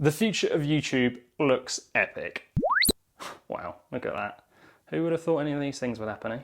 The future of YouTube looks epic. Wow, look at that. Who would have thought any of these things would happen, eh?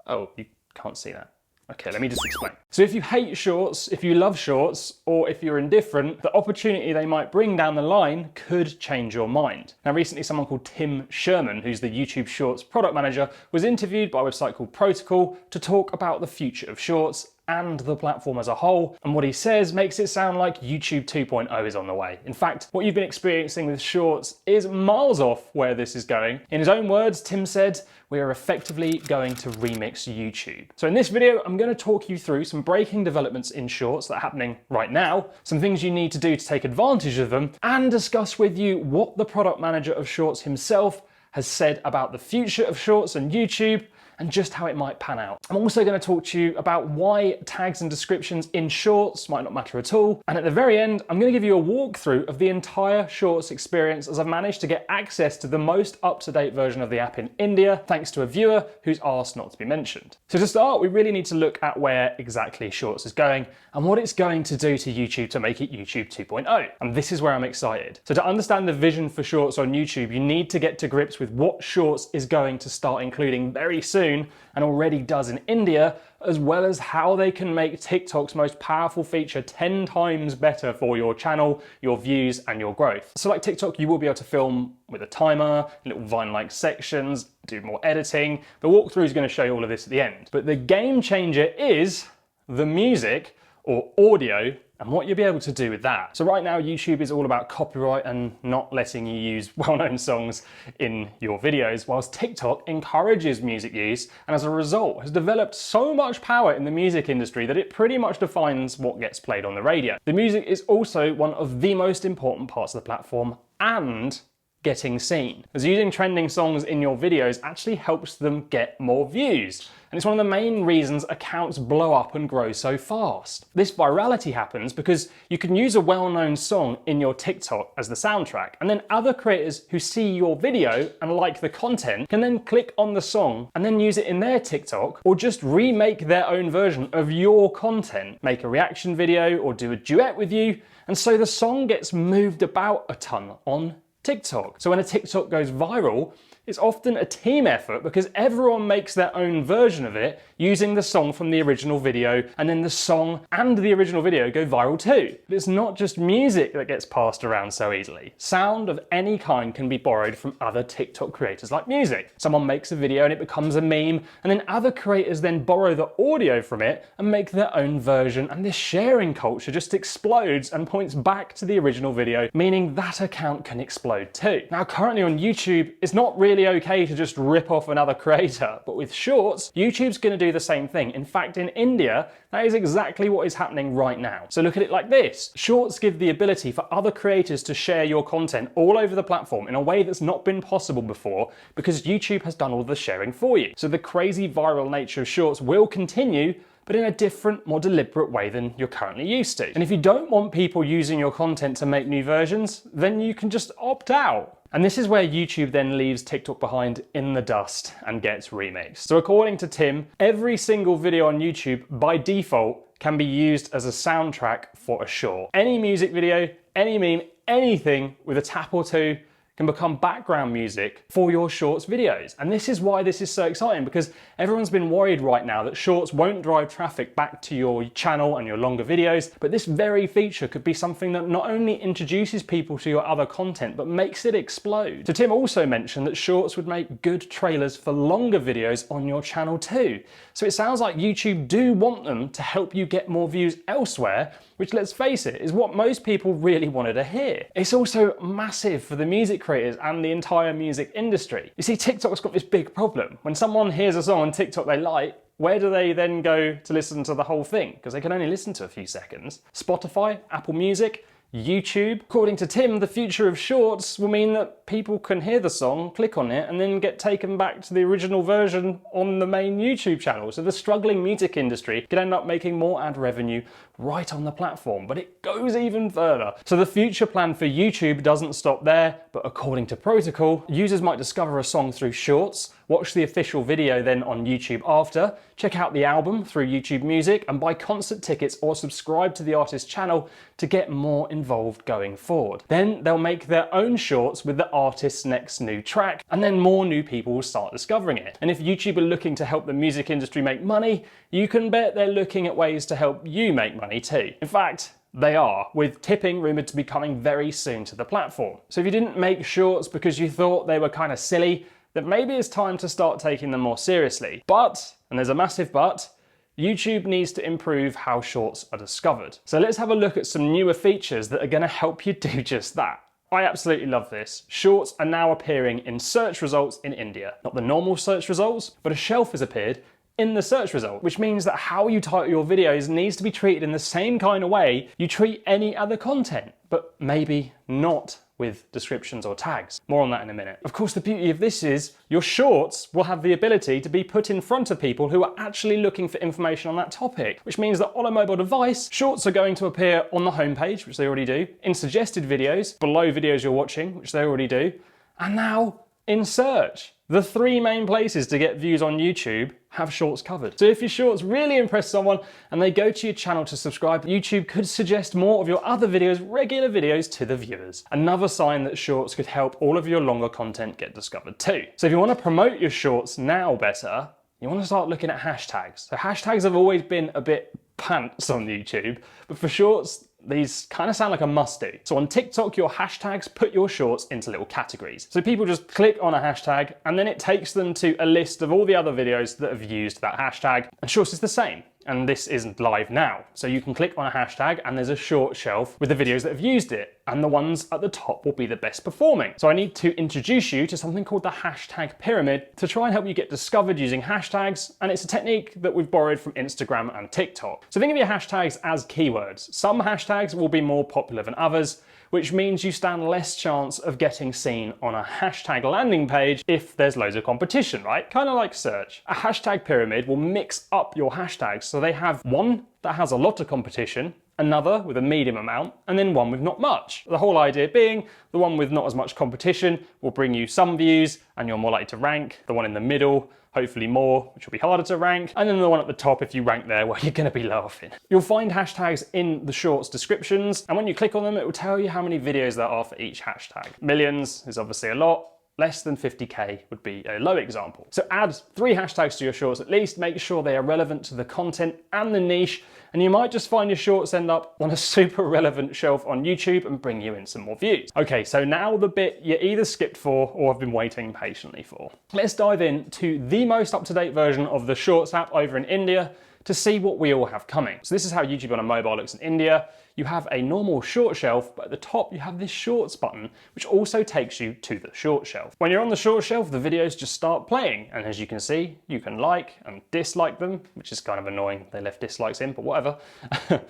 Oh, you can't see that. Okay, let me just explain. So if you hate shorts, if you love shorts, or if you're indifferent, the opportunity they might bring down the line could change your mind. Now recently someone called Tim Sherman, who's the YouTube Shorts product manager, was interviewed by a website called Protocol to talk about the future of shorts and the platform as a whole, and what he says makes it sound like YouTube 2.0 is on the way. In fact, what you've been experiencing with shorts is miles off where this is going. In his own words, Tim said, "We are effectively going to remix YouTube." So in this video, I'm going to talk you through some breaking developments in shorts that are happening right now, some things you need to do to take advantage of them, and discuss with you what the product manager of shorts himself has said about the future of shorts and YouTube, and just how it might pan out. I'm also going to talk to you about why tags and descriptions in shorts might not matter at all. And at the very end, I'm going to give you a walkthrough of the entire shorts experience as I've managed to get access to the most up-to-date version of the app in India, thanks to a viewer who's asked not to be mentioned. So to start, we really need to look at where exactly shorts is going and what it's going to do to YouTube to make it YouTube 2.0. And this is where I'm excited. So to understand the vision for shorts on YouTube, you need to get to grips with what shorts is going to start including very soon, and already does in India, as well as how they can make TikTok's most powerful feature 10 times better for your channel, your views, and your growth. So like TikTok, you will be able to film with a timer, little Vine-like sections, do more editing. The walkthrough is going to show you all of this at the end. But the game changer is the music or audio and what you'll be able to do with that. So right now, YouTube is all about copyright and not letting you use well-known songs in your videos, whilst TikTok encourages music use and as a result has developed so much power in the music industry that it pretty much defines what gets played on the radio. The music is also one of the most important parts of the platform and getting seen, as using trending songs in your videos actually helps them get more views. And it's one of the main reasons accounts blow up and grow so fast. This virality happens because you can use a well-known song in your TikTok as the soundtrack, and then other creators who see your video and like the content can then click on the song and then use it in their TikTok, or just remake their own version of your content, make a reaction video or do a duet with you, and so the song gets moved about a ton on TikTok. So when a TikTok goes viral, it's often a team effort because everyone makes their own version of it using the song from the original video, and then the song and the original video go viral too. But it's not just music that gets passed around so easily. Sound of any kind can be borrowed from other TikTok creators like music. Someone makes a video and it becomes a meme, and then other creators then borrow the audio from it and make their own version, and this sharing culture just explodes and points back to the original video, meaning that account can explode too. Now currently on YouTube, it's not really okay to just rip off another creator, but with shorts, YouTube's going to do the same thing. In fact, in India, that is exactly what is happening right now. So look at it like this. Shorts give the ability for other creators to share your content all over the platform in a way that's not been possible before because YouTube has done all the sharing for you. So the crazy viral nature of shorts will continue, but in a different, more deliberate way than you're currently used to. And if you don't want people using your content to make new versions, then you can just opt out. And this is where YouTube then leaves TikTok behind in the dust and gets remixed. So according to Tim, every single video on YouTube by default can be used as a soundtrack for a short. Any music video, any meme, anything with a tap or two can become background music for your shorts videos. And this is why this is so exciting, because everyone's been worried right now that shorts won't drive traffic back to your channel and your longer videos, but this very feature could be something that not only introduces people to your other content, but makes it explode. So Tim also mentioned that shorts would make good trailers for longer videos on your channel too. So it sounds like YouTube do want them to help you get more views elsewhere, which, let's face it, is what most people really wanted to hear. It's also massive for the music creators and the entire music industry. You see, TikTok's got this big problem. When someone hears a song on TikTok they like, where do they then go to listen to the whole thing? Because they can only listen to a few seconds. Spotify, Apple Music, YouTube. According to Tim, the future of shorts will mean that people can hear the song, click on it, and then get taken back to the original version on the main YouTube channel. So the struggling music industry could end up making more ad revenue right on the platform, but it goes even further. So the future plan for YouTube doesn't stop there, but according to Protocol, users might discover a song through shorts, watch the official video then on YouTube after, check out the album through YouTube Music, and buy concert tickets or subscribe to the artist's channel to get more involved going forward. Then they'll make their own shorts with the artist's next new track, and then more new people will start discovering it. And if YouTube are looking to help the music industry make money, you can bet they're looking at ways to help you make money too. In fact, they are, with tipping rumoured to be coming very soon to the platform. So if you didn't make shorts because you thought they were kind of silly, then maybe it's time to start taking them more seriously. But, and there's a massive but, YouTube needs to improve how shorts are discovered. So let's have a look at some newer features that are going to help you do just that. I absolutely love this. Shorts are now appearing in search results in India. Not the normal search results, but a shelf has appeared in the search result, which means that how you title your videos needs to be treated in the same kind of way you treat any other content, but maybe not with descriptions or tags. More on that in a minute. Of course, the beauty of this is your shorts will have the ability to be put in front of people who are actually looking for information on that topic, which means that on a mobile device, shorts are going to appear on the homepage, which they already do, in suggested videos, below videos you're watching, which they already do, and now in search. The three main places to get views on YouTube have shorts covered. So if your shorts really impress someone and they go to your channel to subscribe, YouTube could suggest more of your other videos, regular videos, to the viewers. Another sign that shorts could help all of your longer content get discovered too. So if you want to promote your shorts now better, you want to start looking at hashtags. So hashtags have always been a bit pants on YouTube, but for shorts, these kind of sound like a must do. So on TikTok, your hashtags put your shorts into little categories. So people just click on a hashtag and then it takes them to a list of all the other videos that have used that hashtag. And shorts is the same. And this isn't live now. So you can click on a hashtag and there's a short shelf with the videos that have used it. And the ones at the top will be the best performing. So I need to introduce you to something called the hashtag pyramid to try and help you get discovered using hashtags. And it's a technique that we've borrowed from Instagram and TikTok. So think of your hashtags as keywords. Some hashtags will be more popular than others, which means you stand less chance of getting seen on a hashtag landing page if there's loads of competition, right? Kind of like search. A hashtag pyramid will mix up your hashtags so they have one that has a lot of competition, another with a medium amount, and then one with not much. The whole idea being the one with not as much competition will bring you some views and you're more likely to rank. The one in the middle, hopefully more, which will be harder to rank. And then the one at the top, if you rank there, well, you're gonna be laughing. You'll find hashtags in the shorts descriptions, and when you click on them, it will tell you how many videos there are for each hashtag. Millions is obviously a lot. Less than 50k would be a low example. So add 3 hashtags to your shorts at least, make sure they are relevant to the content and the niche, and you might just find your shorts end up on a super relevant shelf on YouTube and bring you in some more views. Okay, so now the bit you either skipped for or have been waiting patiently for. Let's dive into the most up-to-date version of the Shorts app over in India to see what we all have coming. So this is how YouTube on a mobile looks in India. You have a normal short shelf, but at the top you have this shorts button, which also takes you to the short shelf. When you're on the short shelf, the videos just start playing. And as you can see, you can like and dislike them, which is kind of annoying. They left dislikes in, but whatever.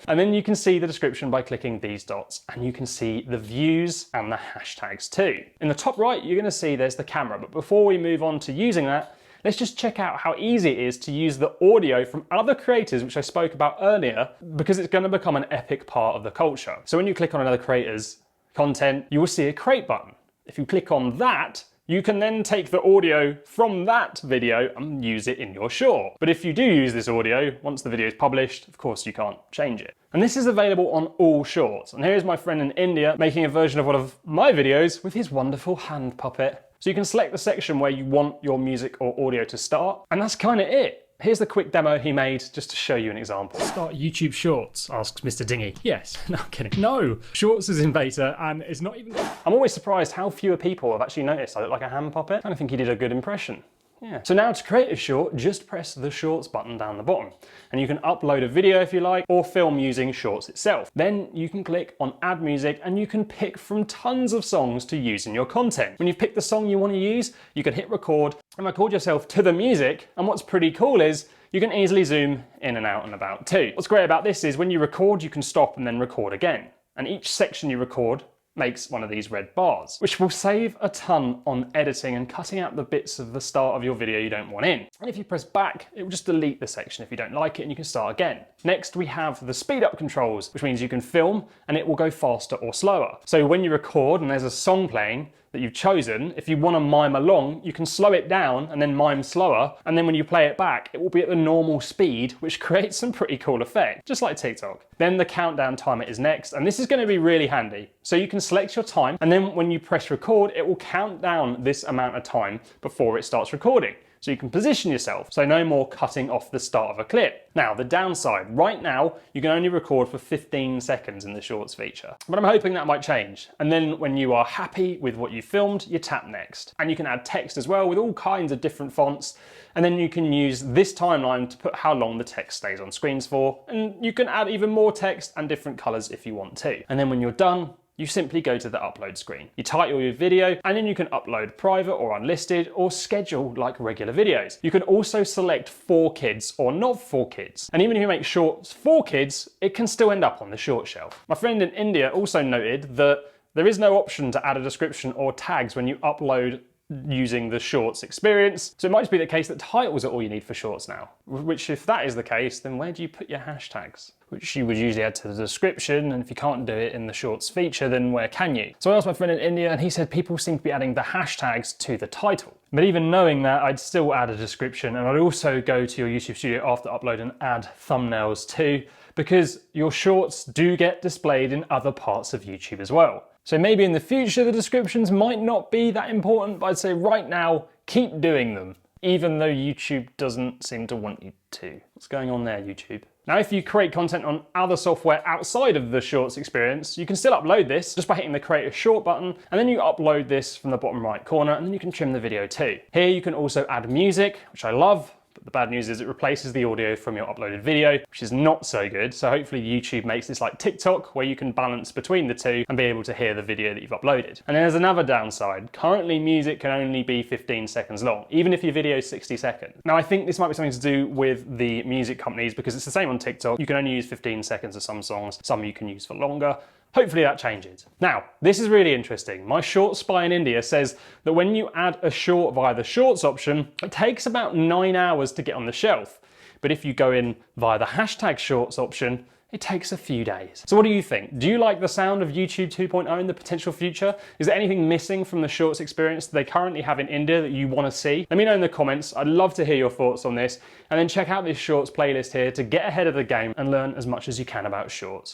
And then you can see the description by clicking these dots, and you can see the views and the hashtags too. In the top right, you're gonna see there's the camera, but before we move on to using that, let's just check out how easy it is to use the audio from other creators, which I spoke about earlier, because it's going to become an epic part of the culture. So when you click on another creator's content, you will see a create button. If you click on that, you can then take the audio from that video and use it in your short. But if you do use this audio, once the video is published, of course you can't change it. And this is available on all shorts. And here's my friend in India making a version of one of my videos with his wonderful hand puppet. So you can select the section where you want your music or audio to start, and that's kind of it. Here's the quick demo he made just to show you an example. Start YouTube Shorts, asks Mr. Dingy. Yes, no, I'm kidding. No, Shorts is in beta and it's not even... I'm always surprised how fewer people have actually noticed I look like a hand puppet. I think he did a good impression. Yeah. So now to create a short, just press the Shorts button down the bottom. And you can upload a video if you like, or film using Shorts itself. Then you can click on Add Music and you can pick from tons of songs to use in your content. When you've picked the song you want to use, you can hit record and record yourself to the music. And what's pretty cool is you can easily zoom in and out and about too. What's great about this is when you record, you can stop and then record again. And each section you record makes one of these red bars, which will save a ton on editing and cutting out the bits of the start of your video you don't want in. And if you press back, it will just delete the section if you don't like it and you can start again. Next, we have the speed up controls, which means you can film and it will go faster or slower. So when you record and there's a song playing, that you've chosen, if you want to mime along, you can slow it down and then mime slower, and then when you play it back, it will be at the normal speed, which creates some pretty cool effect, just like TikTok. Then the countdown timer is next, and this is going to be really handy. So you can select your time, and then when you press record, it will count down this amount of time before it starts recording. So you can position yourself, so no more cutting off the start of a clip. Now, the downside, right now, you can only record for 15 seconds in the Shorts feature. But I'm hoping that might change. And then when you are happy with what you filmed, you tap next. And you can add text as well with all kinds of different fonts. And then you can use this timeline to put how long the text stays on screens for. And you can add even more text and different colors if you want to. And then when you're done, you simply go to the upload screen. You title your video, and then you can upload private or unlisted or schedule like regular videos. You can also select for kids or not for kids. And even if you make shorts for kids, it can still end up on the short shelf. My friend in India also noted that there is no option to add a description or tags when you upload using the Shorts experience. So it might just be the case that titles are all you need for Shorts now. Which, if that is the case, then where do you put your hashtags? Which you would usually add to the description, and if you can't do it in the Shorts feature, then where can you? So I asked my friend in India, and he said people seem to be adding the hashtags to the title. But even knowing that, I'd still add a description, and I'd also go to your YouTube Studio after upload and add thumbnails too, because your Shorts do get displayed in other parts of YouTube as well. So maybe in the future the descriptions might not be that important, but I'd say right now, keep doing them, even though YouTube doesn't seem to want you to. What's going on there, YouTube? Now, if you create content on other software outside of the Shorts experience, you can still upload this just by hitting the Create a Short button, and then you upload this from the bottom right corner, and then you can trim the video too. Here you can also add music, which I love. But the bad news is it replaces the audio from your uploaded video, which is not so good. So hopefully YouTube makes this like TikTok, where you can balance between the two and be able to hear the video that you've uploaded. And then there's another downside. Currently, music can only be 15 seconds long, even if your video is 60 seconds. Now, I think this might be something to do with the music companies, because it's the same on TikTok. You can only use 15 seconds of some songs, some you can use for longer. Hopefully that changes. Now, this is really interesting. My short spy in India says that when you add a short via the Shorts option, it takes about 9 hours to get on the shelf. But if you go in via the hashtag Shorts option, it takes a few days. So what do you think? Do you like the sound of YouTube 2.0 in the potential future? Is there anything missing from the Shorts experience that they currently have in India that you want to see? Let me know in the comments. I'd love to hear your thoughts on this. And then check out this Shorts playlist here to get ahead of the game and learn as much as you can about Shorts.